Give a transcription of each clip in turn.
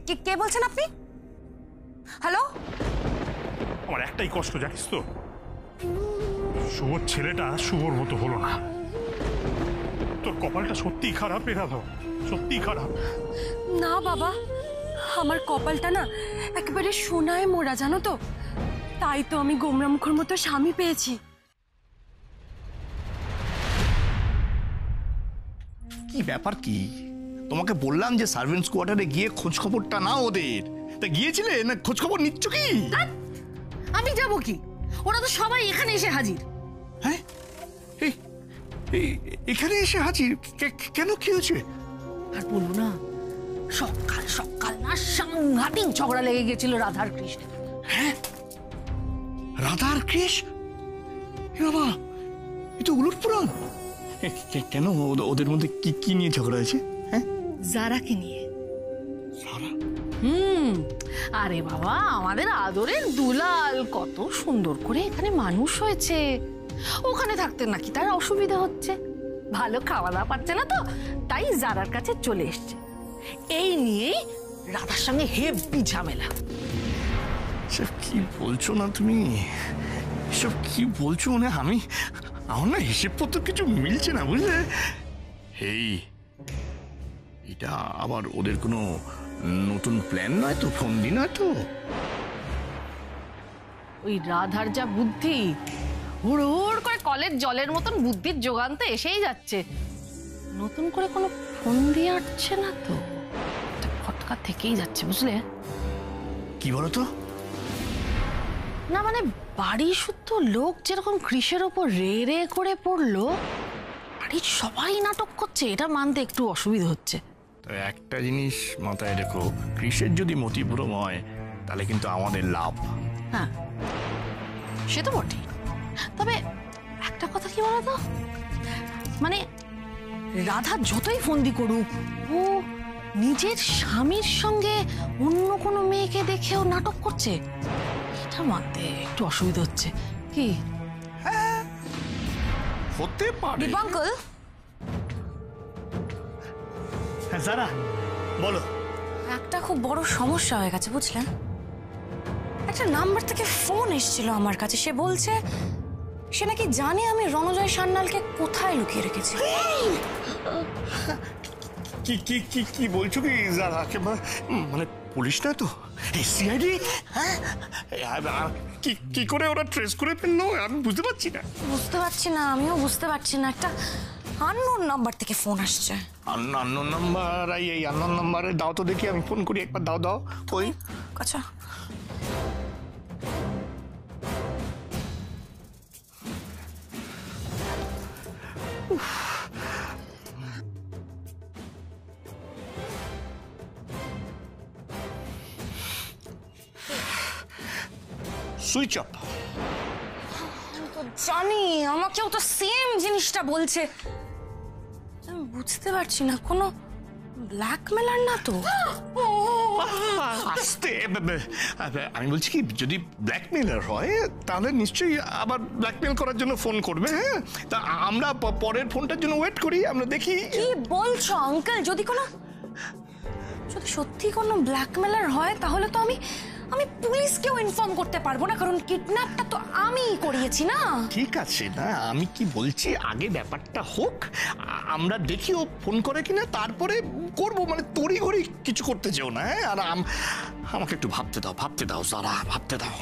কে বলছেন আপনি? হ্যালো? আমার একটাই কষ্ট, জানিস তো, শুভর ছেলেটা শুভর মতো হলো না। তোর কপালটা সত্যিই খারাপ রে রাধা, সত্যিই খারাপ। না বাবা, আমার কপালটা না একেবারে সোনায় মোড়া, জানো তো। তাই তো আমি গোমরা মুখের মতো স্বামী পেয়েছি। কি ব্যাপার কি? তোমাকে বললাম যে সার্ভেন্টস কোয়ার্টারে গিয়ে খোঁজ খবরটা নাও ওদের। তা গিয়েছিলে না? খোঁজ খবর নিচ্ছ কি? আমি যাব কি? ওরা তো সবাই এখানে এসে হাজির। হ্যাঁ, এখানে এসে হাজির কেন? কি হয়েছে? আর বলবো না, সকাল সকাল না সাংঘাতিক ঝগড়া লেগে গেছিল রাধার কৃষ্ণের। হ্যাঁ, রাধা আর কৃষ? বাবা, এ তো উলটপুরাণ। কেন ওদের মধ্যে কি নিয়ে ঝগড়া হয়েছে? হ্যাঁ, জারাকে নিয়ে। সারা? আরে বাবা, আমাদের আদরের দুলাল কত সুন্দর করে এখানে মানুষ হয়েছে, ওখানে থাকতে নাকি তার অসুবিধা হচ্ছে, ভালো খাওয়া দাওয়া পাচ্ছে না, তো তাই জারার কাছে চলে এসছে। এই নিয়েই রাধার সঙ্গে হেভি ঝামেলা। সব কি বলছো না তুমি? এসব কি বলছো? মানে আমার না হিসেবপত্র কিছু মিলছে না, বুঝলে? এটা আবার ওদের কোনো নতুন প্ল্যান নয় তো? ফন্দি নয় তো? ওই রাধার যা বুদ্ধি, হুড় করে কলের জলের মতন বুদ্ধির যোগান তো এসেই যাচ্ছে। নতুন করে কোনো ফন্দি আটছে না তো, ফটকা থেকেই যাচ্ছে, বুঝলে? কি বলো তো? না মানে বাড়ি শুদ্ধ লোক যেরকম কৃষের ওপর রে করে পড়লো, বাড়ির সবাই নাটক করছে, এটা মানতে একটু অসুবিধা হচ্ছে। তো একটা জিনিস মাথায় রেখো, কৃষের যদি মতিভ্রম হয় তাহলে কিন্তু আমাদের লাভ। হ্যাঁ, সে তো বটেই। তবে একটা কথা কি বলতো, মানে রাধা যতই ফন্দি করুক, ও নিজের স্বামীর সঙ্গে অন্য কোনো মেয়েকে দেখেও নাটক করছে, এটা মানতে একটু অসুবিধা হচ্ছে। কি? হতে পারে। দীপঙ্কর, হ্যাঁ যারা, বলো। একটা খুব বড় সমস্যা হয়ে গেছে, বুঝলেন? একটা নাম্বার থেকে ফোন এসেছিল আমার কাছে। সে বলছে সে নাকি জানে আমি রণজয় সান্যালকে কোথায় লুকিয়ে রেখেছি। কি কি কি কি বলছো কি যারা? মানে পুলিশ না তো? সিআইডি? হ্যাঁ, কি করে ওরা ট্রেস করে ফেললো আমি বুঝতে পারছি না। বুঝতে পারছি না, আমিও বুঝতে পারছি না। একটা আননোন নাম্বার থেকে ফোন আসছে। Unknown number? এই আননোন নাম্বারে দাও তো দেখি, আমি ফোন করি একবার। দাও। কই? আচ্ছা, সুইচ অফ। জানি, আমাকেও তো সেম জিনিসটা বলছে। আমি বুঝতে পারছি না, কোনো ব্ল্যাকমেলার না তো? আস্তে, আমি বলছি কি, যদি ব্ল্যাকমেলার হয় তাহলে নিশ্চয়ই আবার ব্ল্যাকমেল করার জন্য ফোন করবে। হ্যাঁ, তা আমরা পরের ফোনটার জন্য ওয়েট করি, আমরা দেখি। কি বলছো আঙ্কেল? যদি সত্যি কোনো ব্ল্যাকমেলার হয় তাহলে তো আমি পুলিশকেও ইনফর্ম করতে পারবো না, কারণ কিডন্যাপটা তো আমিই করিয়েছি না। ঠিক আছে না, আমি কি বলছি, আগে ব্যাপারটা হোক, আমরা দেখি ও ফোন করে কিনা, তারপরে করবো। মানে তড়িঘড়ি কিছু করতে চাও না। হ্যাঁ, আর আমাকে একটু ভাবতে দাও সারা, ভাবতে দাও।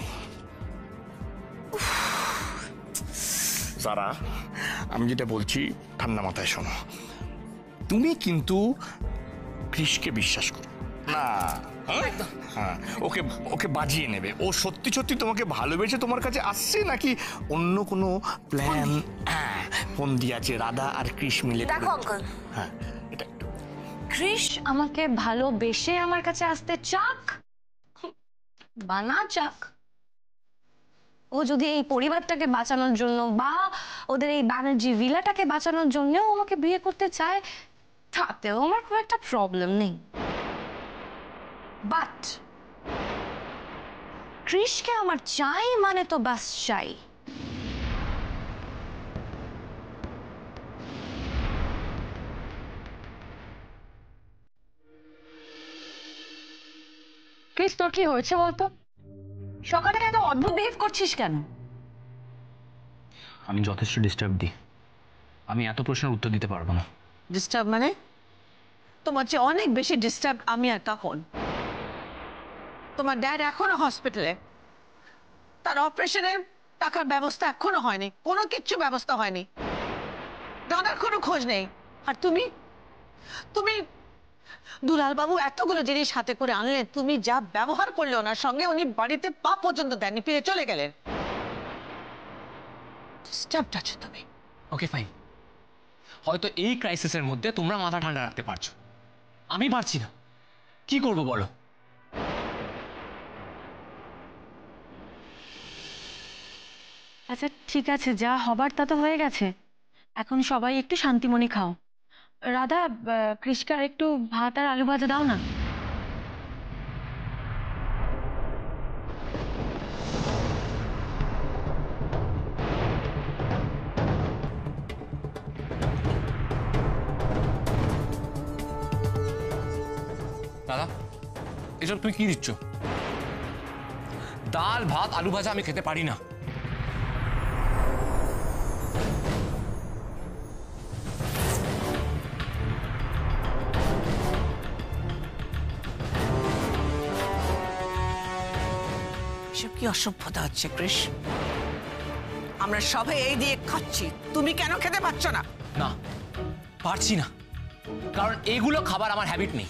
সারা, আমি যেটা বলছি ঠান্ডা মাথায় শোনো। তুমি কিন্তু কৃষকে বিশ্বাস করো না। হ্যাঁ, ওকে বাজিয়ে নেবে। ও সত্যি তোমাকে ভালোবেসে তোমার কাছে আসছে, নাকি অন্য কোনো প্ল্যান? হ্যাঁ, ফোন দিয়েছে রাধা আর কৃষ মিলে। দেখো আঙ্কেল, হ্যাঁ, এটা কৃষ আমাকে ভালোবেসে আমার কাছে আসতে চাক বা না চাক, ও যদি এই পরিবারটাকে বাঁচানোর জন্য বা ওদের এই ব্যানার্জি ভিলাটাকে বাঁচানোর জন্য আমাকে বিয়ে করতে চায়, তাতেও আমার খুব একটা প্রবলেম নেই। বাট কৃষকে আমার চাই মানে তো বাস চাই। ক্রিস, তোর কি হয়েছে বলতো? সকালে এত অদ্ভুত বিহেভ করছিস কেন? আমি যথেষ্ট ডিস্টার্ব দিই, আমি এত প্রশ্নের উত্তর দিতে পারবো না। ডিস্টার্ব মানে? তোমার চেয়ে অনেক বেশি ডিস্টার্ব আমি আর তখন। তোমার ড্যাড এখনো হসপিটালে, তার অপারেশনের টাকার ব্যবস্থা এখনো হয়নি, কোনো কিচ্ছু ব্যবস্থা হয়নি, দাদার কোনো খোঁজ নেই। আর তুমি তুমি দুলালবাবু এতগুলো জিনিস হাতে করে আনলেন, তুমি যা ব্যবহার করলে ওনার সঙ্গে, উনি বাড়িতে পা পর্যন্ত দেননি, ফিরে চলে গেলেন। ডিস্টার্বড আছো তুমি। ওকে ফাইন, হয়তো এই ক্রাইসিসের মধ্যে তোমরা মাথা ঠান্ডা রাখতে পারছো, আমি পারছি না। কি করবো বলো? আচ্ছা ঠিক আছে, যা হবার তা তো হয়ে গেছে, এখন সবাই একটু শান্তিমনি খাও। রাধা, কৃষকে আর একটু ভাত আর আলু ভাজা দাও না। দাদা, এসব তুমি কি দিচ্ছ? ডাল ভাত আলু ভাজা আমি খেতে পারি না। এসব কি অসভ্যতা হচ্ছে কৃষ? আমরা সবাই এই দিয়ে খাচ্ছি, তুমি কেন খেতে পারছো না? না, পারছি না, কারণ এগুলো খাবার আমার হ্যাবিট নেই।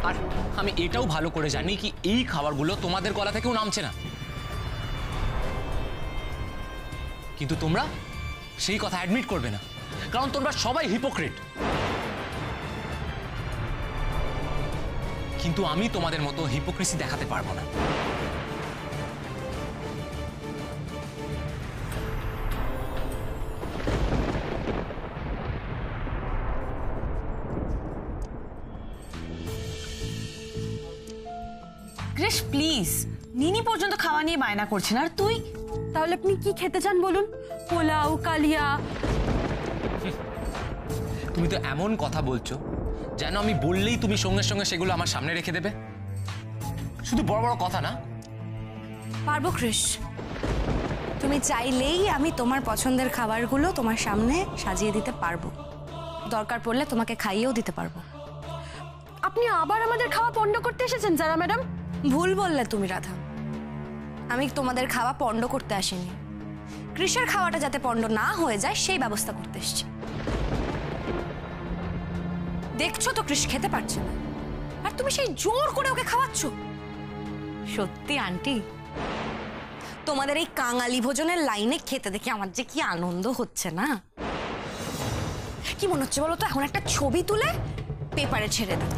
আর আমি এটাও ভালো করে জানি কি এই খাবারগুলো তোমাদের গলা থেকেও নামছে না, কিন্তু তোমরা সেই কথা অ্যাডমিট করবে না, কারণ তোমরা সবাই হিপোক্রিট। কিন্তু আমি তোমাদের মতো হিপোক্রিসি দেখাতে পারবো না। ক্রিস প্লিজ, নিনি পর্যন্ত খাওয়া নিয়ে বায়না করছেন, আর তুই? তাহলে আপনি কি খেতে চান বলুন? পোলাও, কালিয়া? তুমি তো এমন কথা বলছো যেন আমি বললেই তুমি সঙ্গে সঙ্গে সেগুলো আমার সামনে রেখে দেবে। শুধু বড় বড় কথা না। পারবো কৃষ, তুমি চাইলেই আমি তোমার পছন্দের খাবারগুলো তোমার সামনে সাজিয়ে দিতে পারবো, দরকার পড়লে তোমাকে খাইয়েও দিতে পারবো। আপনি আবার আমাদের খাওয়া পণ্ড করতে এসেছেন যারা ম্যাডাম? ভুল বললে তুমি রাধা, আমি তোমাদের খাওয়া পণ্ড করতে আসিনি, কৃষের খাওয়াটা যাতে পণ্ড না হয়ে যায় সেই ব্যবস্থা করতে এসেছি। দেখছো তো কৃষ খেতে পারছে না, আর তুমি সেই জোর করে ওকে খাওয়াচ্ছ। সত্যি আন্টি, তোমাদের এই কাঙালি ভোজনের লাইনে খেতে দেখে আমার যে কি আনন্দ হচ্ছে না। কি মনে হচ্ছে বলো তো, এখন একটা ছবি তুলে পেপারে ছেড়ে দাও,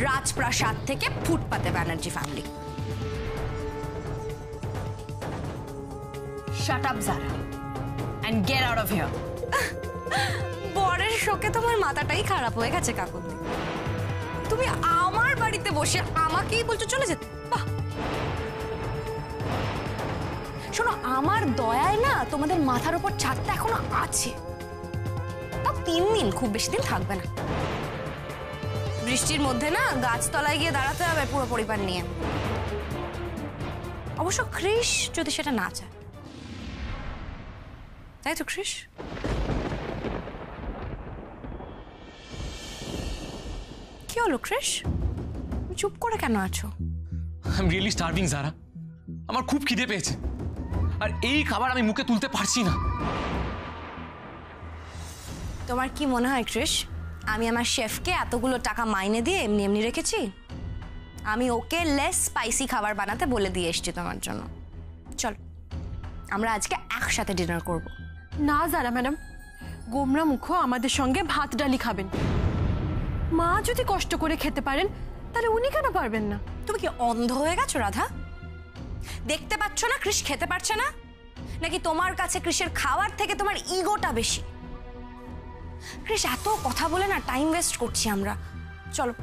রাজপ্রাসাদ থেকে ফুটপাতে Banerjee family. Shut up Zara and get out of here. বরের শোকে তোমার মাথাটাই খারাপ হয়ে গেছে কাকুতি। তুমি আমার বাড়িতে বসে আমাকেই বলছো চলে যেতে? বাহ, শোনো, আমার দয়ায় না তোমাদের মাথার উপর ছাদটা এখনো আছে, তাও 3 দিন, খুব বেশি দিন থাকবে না। বৃষ্টির মধ্যে না গাছতলায় গিয়ে দাঁড়াতে হবে পুরো পরিবার নিয়ে। অবশ্য কৃষ যদি সেটা না চায়, তাই তো কৃষ? কি হলো কৃষ, চুপ করে কেন আছো? আই এম রিয়েলি স্টার্ভিং জারা, আমার খুব খিদে পেয়েছে, আর এই খাবার আমি মুখে তুলতে পারছি না। তোমার কি মনে হয় কৃষ, আমি আমার শেফকে এতগুলো টাকা মাইনে দিয়ে এমনি এমনি রেখেছি? আমি ওকে লেস স্পাইসি খাবার বানাতে বলে দিয়ে এসেছি তোমার জন্য। চল আমরা আজকে একসাথে ডিনার করব। না যারা ম্যাডাম, গোমরা মুখো আমাদের সঙ্গে ভাত ডালি খাবেন। মা যদি কষ্ট করে খেতে পারেন তাহলে উনি কেন পারবেন না? তুমি কি অন্ধ হয়ে গেছো রাধা? দেখতে পাচ্ছ না কৃষ খেতে পারছে না? নাকি তোমার কাছে কৃষের খাওয়ার থেকে তোমার ইগোটা বেশি? কৃষ, এত কথা বলে না টাইম ওয়েস্ট করছি আমরা। চলো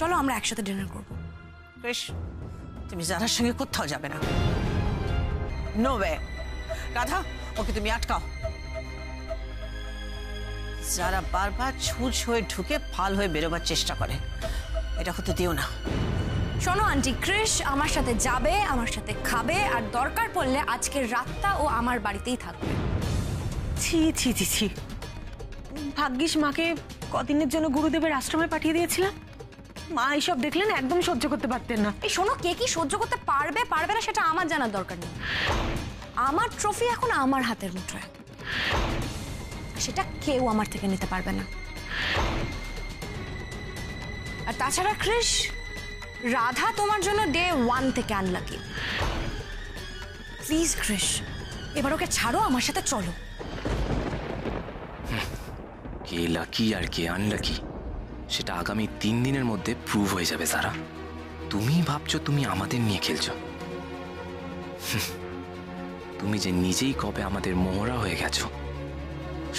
চলো আমরা একসাথে ডিনার করব। কৃষ, তুমি যারার সঙ্গে কোথাও যাবে না। No way. রাধা, ওকে তুমি আটকাও। যারা বারবার ছুঁচ হয়ে ঢুকে ফাল হয়ে বেরোবার চেষ্টা করে, এটা হতে দিও না। শোনো আন্টি, কৃষ আমার সাথে যাবে, আমার সাথে খাবে, আর দরকার পড়লে আজকের রাতটা ও আমার বাড়িতেই থাকবে। ছি ছি ছি ছি, ভাগ্যিস মাকে কদিনের জন্য গুরুদেবের আশ্রমে পাঠিয়ে দিয়েছিলাম। মা এইসব দেখলেন একদম সহ্য করতে পারতেন না। এই শোনো, কে কি সহ্য করতে পারবে পারবে না সেটা আমার জানার দরকার নেই। আমার ট্রফি এখন আমার হাতের মুঠোয়, সেটা কেউ আমার থেকে নিতে পারবে না। আর তাছাড়া কৃষ, রাধা তোমার জন্য ডে 1 থেকে আনলাকি। প্লিজ কৃষ, এবার ওকে ছাড়ো, আমার সাথে চলো। কে লাকি আর কে আনলাকি সেটা আগামী 3 দিনের মধ্যে প্রুভ হয়ে যাবে সারা। তুমি ভাবছো তুমি আমাদের নিয়ে খেলছো? তুমি যে নিজেই কবে আমাদের মোহরা হয়ে গেছো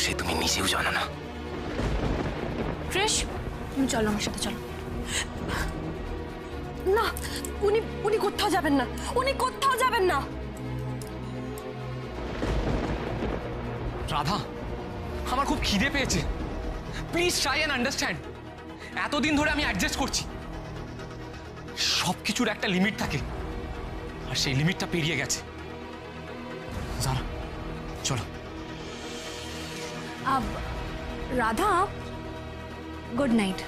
সে তুমি নিজেও জানো না। কৃষ, তুমি চলো, আমার সাথে চলো। না, উনি কোথাও যাবেন না, উনি কোথাও যাবেন না। রাধা, আমার খুব খিদে পেয়েছে, প্লিজ ট্রাই অ্যান্ড আন্ডারস্ট্যান্ড। এতদিন ধরে আমি অ্যাডজাস্ট করছি, সবকিছুর একটা লিমিট থাকে, আর সেই লিমিটটা পেরিয়ে গেছে। যারা চলো। Radha, good night.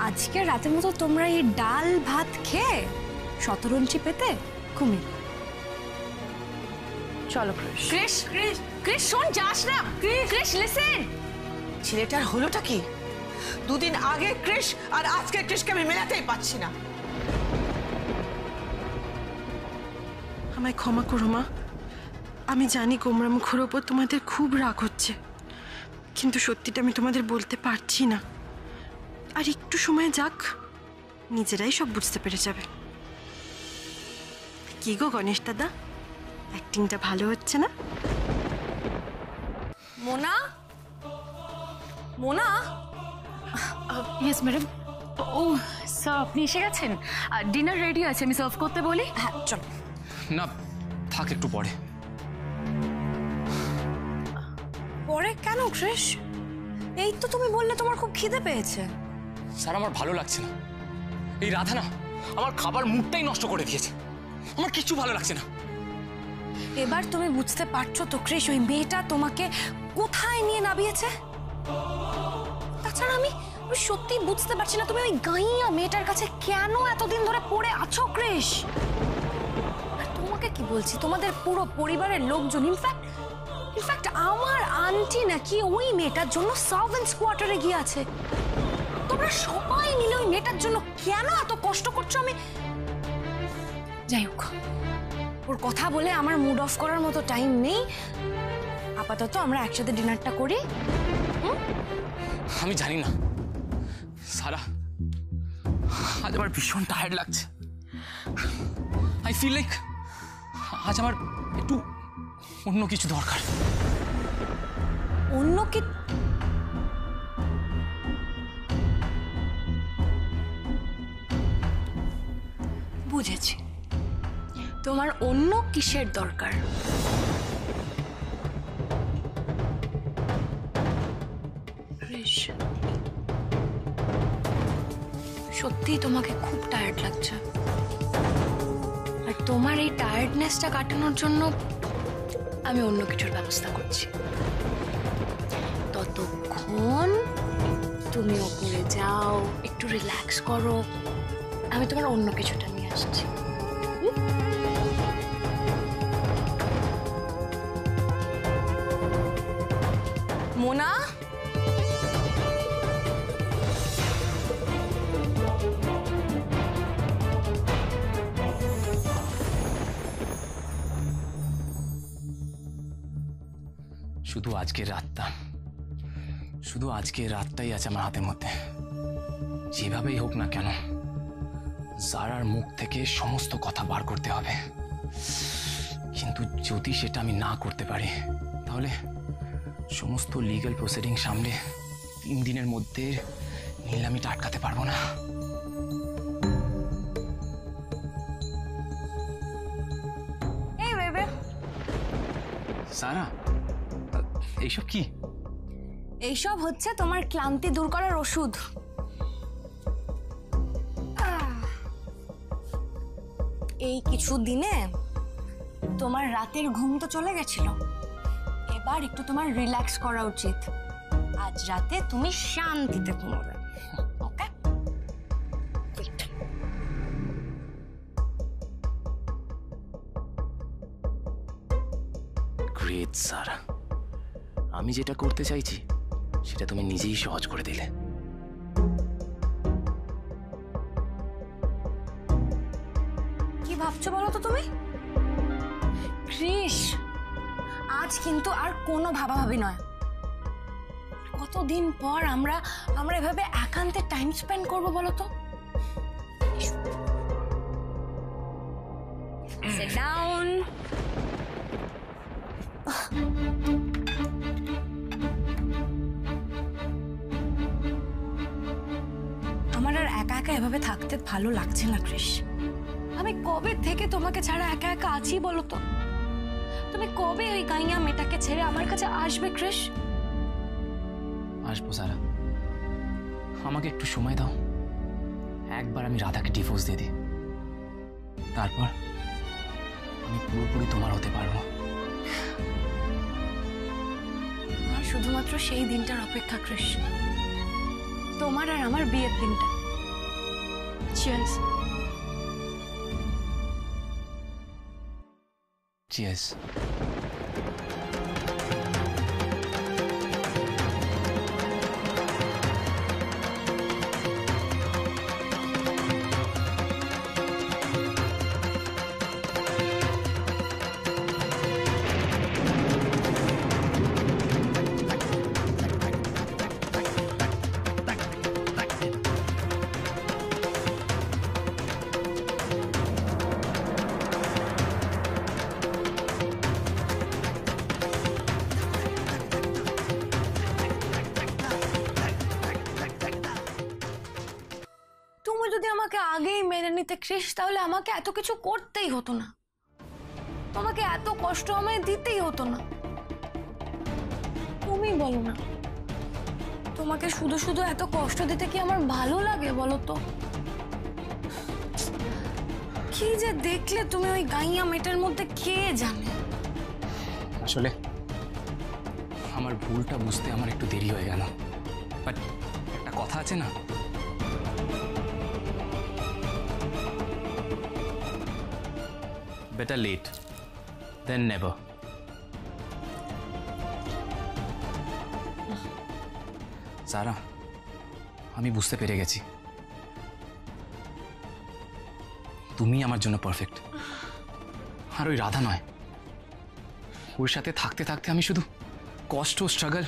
আজকে রাতের মতো তোমরা এই ডাল ভাত খেয়ে শতরঞ্চি পেতে ঘুমিয়ে চলো। কৃষ, কৃষ, কৃষ, শোন, যাস না। কৃষ, লিসেন। ছেলেটার হলোটা কি? দুদিন আগে কৃষ আর আজকে কৃষকে আমি মেলাতেই পাচ্ছি না। আমায় ক্ষমা করো মা, আমি জানি গোমরা মুখের ওপর তোমাদের খুব রাগ হচ্ছে, কিন্তু সত্যিটা আমি তোমাদের বলতে পারছি না। আর একটু সময় যাক, নিজেরাই সব বুঝতে পেরে যাবে। কি গো গণেশ দাদা, অ্যাক্টিংটা ভালো হচ্ছে না? মোনা, মোনা। Yes madam. ও স্যার, আপনি এসে গেছেন? ডিনার রেডি আছে, আমি সার্ভ করতে বলি? হ্যাঁ চলো। না, থাক, একটু পরে। পরে কেন কৃষ? এই তো তুমি বললে তোমার খুব খিদে পেয়েছে। স্যার, আমার ভালো লাগছে না। এই রাধা না আমার খাবার মুডটাই নষ্ট করে দিয়েছে, আমার কিছু ভালো লাগছে না। এবার তুমি বুঝতে পারছো তো কৃষ, ওই মেয়েটা তোমাকে কোথায় নিয়ে নামিয়েছে? তাছাড়া আমি সত্যিই বুঝতে পারছি না তুমি ওই গাইয়া মেয়েটার কাছে কেন এতদিন ধরে পড়ে আছো কৃষ। আর তোমাকে কি বলছি, তোমাদের পুরো পরিবারের লোকজন, ইনফ্যাক্ট আমার আন্টি নাকি ওই মেয়েটার জন্য সার্ভেন্টস কোয়ার্টারে গিয়ে আছে। তোমরা সবাই মিলে ওই মেয়েটার জন্য কেন এত কষ্ট করছো? আমি যাই হোক, ওর কথা বলে আমার মুড অফ করার মতো টাইম নেই। আপাতত আমরা একসাথে ডিনারটা করি। আমি জানি না সারা, আজ আমার ভীষণ টায়ার্ড লাগছে। আই ফিল লাইক আজ আমার একটু অন্য কিছু দরকার। অন্য কি? বুঝেছি, তোমার অন্য কিসের দরকার। সত্যি তোমাকে খুব টায়ার্ড লাগছে, আর তোমার এই টায়ার্ডনেসটা কাটানোর জন্য আমি অন্য কিছুর ব্যবস্থা করছি। ততক্ষণ তুমি ওপরে যাও, একটু রিল্যাক্স করো, আমি তোমার অন্য কিছুটা নিয়ে আসছি। মোনা, শুধু আজকের রাতটাই আছে আমার হাতের মধ্যে। যেভাবেই হোক না কেন জারার মুখ থেকে সমস্ত কথা বার করতে হবে। কিন্তু যদি সেটা আমি না করতে পারি তাহলে সমস্ত লিগ্যাল প্রসিডিং সামলে 3 দিনের মধ্যে নিলামিটা আটকাতে পারবো না। এই বেবে, সারা, এইসব কি? এইসব হচ্ছে তোমার ক্লান্তি দূর করার ওষুধ। এই কিছু দিনে তোমার রাতের ঘুম তো চলে গেছিল, এবার একটু তোমার রিল্যাক্স করা উচিত। আজ রাতে তুমি শান্তিতে ঘুমাবে, ওকে? গ্রেট সারা, আমি যেটা করতে চাইছি সেটা তুমি নিজেই সহজ করে দিলে। কি ভাবছো বলো তো তুমি? কৃষ, আজ কিন্তু আর কোনো ভাবাভাবি নয়। কতদিন পর আমরা এভাবে একান্তে টাইম স্পেন্ড করবো বলো তো? Sit down. আমার আর একা একা এভাবে থাকতে ভালো লাগছে না কৃষ। আমি কবে থেকে তোমাকে ছাড়া একা একা আছি বলো তো? তুমি কবে ওই গাইয়া মেয়েটাকে ছেড়ে আমার কাছে আসবে কৃষ? আসবো সারা, আমাকে একটু সময় দাও। একবার আমি রাধাকে ডিভোর্স দিয়ে দিই, তারপর আমি পুরোপুরি তোমার হতে পারবো। আর শুধুমাত্র সেই দিনটার অপেক্ষা কৃষ, তোমার আর আমার বিয়ের দিনটা। চিয়ার্স। চিয়ার্স। তুমি যদি আমাকে আগেই মেনে নিতে কৃষ, তাহলে আমাকে এত কিছু করতেই হতো না, তোমাকে এত কষ্ট আমায় দিতেই হতো না। তুমি বলো না, তোমাকে শুধু শুধু এত কষ্ট দিতে কি আমার ভালো লাগে বলো তো? কি যে দেখলে তুমি ওই গাইয়া মেয়েটার মধ্যে, কে জানে। আসলে আমার ভুলটা বুঝতে আমার একটু দেরি হয়ে গেল, বাট একটা কথা আছে না, বেটার লেট দেন নেভার। সারা, আমি বুঝতে পেরে গেছি তুমি আমার জন্য পারফেক্ট, আর ওই রাধা নয়। ওর সাথে থাকতে থাকতে আমি শুধু কষ্ট, স্ট্রাগল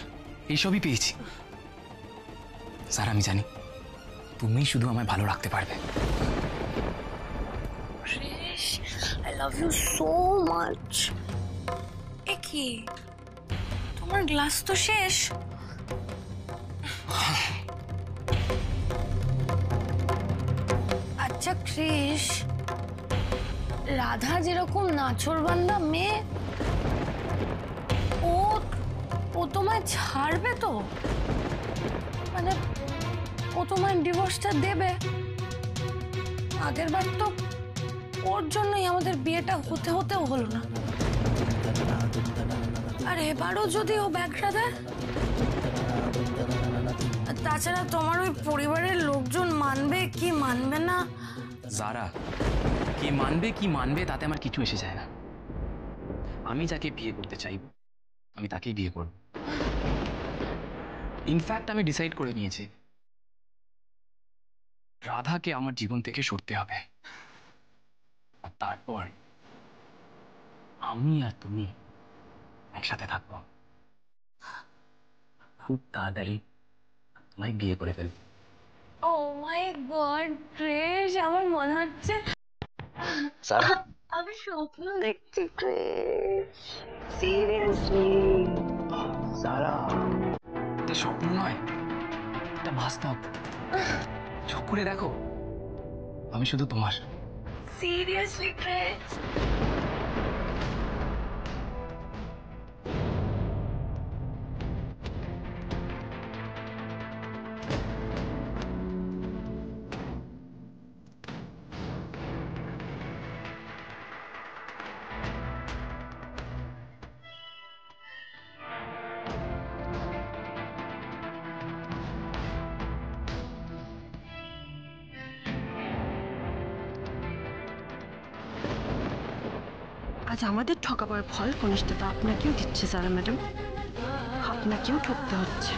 এইসবই পেয়েছি। স্যার, আমি জানি তুমি শুধু আমায় ভালো রাখতে পারবে। I love you so much. কি তোমার গ্লাস তো শেষ। আচ্ছা কৃষ, রাধা যেরকম নাছোড়বান্দা মেয়ে, ও তোমায় ছাড়বে তো? মানে ও তোমায় ডিভোর্সটা দেবে? আগের বার তো ওর জন্যই আমাদের বিয়েটা হতেও হলো না, আর এবারও যদি ও ব্যাগটা দেয়, তাছাড়া তোমার ওই পরিবারের লোকজন মানবে কি মানবে না? যারা কে মানবে কি মানবে তাতে আমার কিছু এসে যায় না। আমি যাকে বিয়ে করতে চাইব আমি তাকেই বিয়ে করব। ইনফ্যাক্ট আমি ডিসাইড করে নিয়েছি রাধাকে আমার জীবন থেকে সরতে হবে, তারপর আমি আর তুমি একসাথে থাকবো। খুব তাড়াতাড়ি তোমায় বিয়ে করে ফেলবো। ও মাই গড ক্রিশ, আমার মনে হচ্ছে সারা, আমি স্বপ্ন দেখছি ক্রিশ, সিরিয়াসলি। সারা, এটা স্বপ্ন নয়, এটা বাস্তব। চোখ করে দেখো, আমি শুধু তোমার। সিরিয়াসলি ক্রিশ। আজ আমাদের ঠকাবার ফল কনিষ্ঠতা আপনাকেও দিচ্ছে সারা ম্যাডাম, আপনাকেও ঠকতে হচ্ছে।